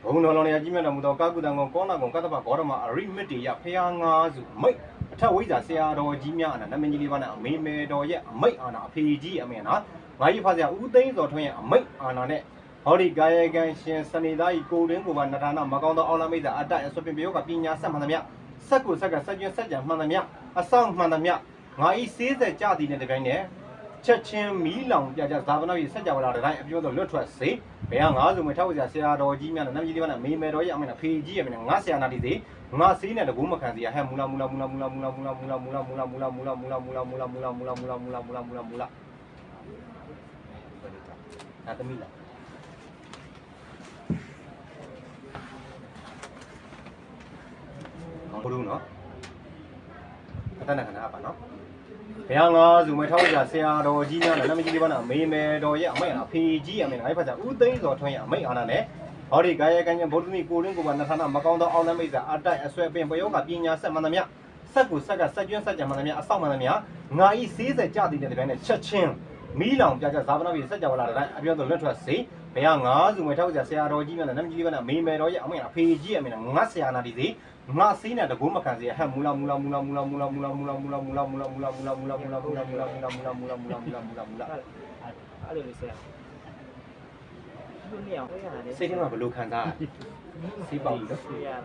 ဘုံတော်လောင်ရကြီးမြတ်တော်မူသောကာကုတံကောင်ကောနာကောင်ကတ္တပဂေါရမအရိမစ်တေယဖျားငါးစုမိတ်အထက်ဝိဇ္ဇာဆရာတော်ကြီးများအနာနမင်းကြီးလေးပါနဲ့အမေမေတော်ရဲ့အမိတ်အာနာအဖေကြီးအမေနာငါကြီးဖားဆရာဦးသိန်းစောထွန်းရဲ့အမိတ်အာနာနဲ့ဟောဒီကာယကံရှင်စနေသားကြီးကိုတွင်ကိုပါနထာနာမကောင်းသောအောက်လမိတ်သာအတ္တအစွပင်ပြောကပညာဆက်မှန်သမျှစက်ကိုစက်ကစက်ကျွန်းစက်ကြံမှန်သမျှအဆောင်မှန်သမျှငါဤစေးဆက်ကြသည်နဲ့တပြိုင်နက်ချက်ချင်းမီးလောင်ပြကြဇာပနာကြီးဆက်ကြဝလာတိုင်းအပြောတော့လွတ်ထွက်စေဘယ်ဟာငါဆိုမထောက်ကြဆရာတော်ကြီးများနဲ့နမကြီးလေးပါနဲ့မေမေတော်ရဲ့အမေနဲ့ဖေကြီးရဲ့အမေနဲ့ငါဆရာနာတီစေငါစေးနဲ့တကူမခံစီရဟဲ့မူလာနာသမီးလားဘုရုနော်အတန်းနဲ့ခဏပါနော်ဘယ်ဟာငါဆိုမထောက်ကြဆရာတော်ကြီးများနဲ့နမကြီးလေးပါနဲ့မေမေတော်ရဲ့အမေနဲ့အဖေကြီးအမေနဲ့ငါဖတ်ကြဦးသိန်းစောထွန်းရဲ့အမေအာနာနဲ့ဟောဒီကာယကံကျင်ဗုဒ္ဓမီကိုရင်းကိုပါနထာနာမကောင်းသောအောက်လမ်းမိတ်စာအတိုက်အဆွဲပင်ပယောကပညာဆက်မှန်သမျှစက်ကိုစက်ကစက်ကျွန်းစက်ကြံမှန်သမျှအဆောက်မှန်သမျှငါဤစေးဆက်ကြသည်တဲ့တပြိုင်နဲ့ချက်ချင်းမီးလောင်ပြကြဇာပနာပြည်စက်ကြဝလာတိုင်းအပြောတော့လွတ်ထွက်စေဘယ်ဟာငါဆိုမထောက်ကြဆရာတော်ကြီးများနဲ့နမကြီးလေးပါနဲ့မေမေတော်ရဲ့အမေအဖေကြီးအမေနဲ့ငါဆရာနာတီစေငါစေးနဲ့တကူမခံစီဟဲ့မူလာအဲ့လိုလေးဆရာစိတ်ထဲမှာဘယ်လိုခံစားရလဲစိတ်ပေါက်လို့ရလား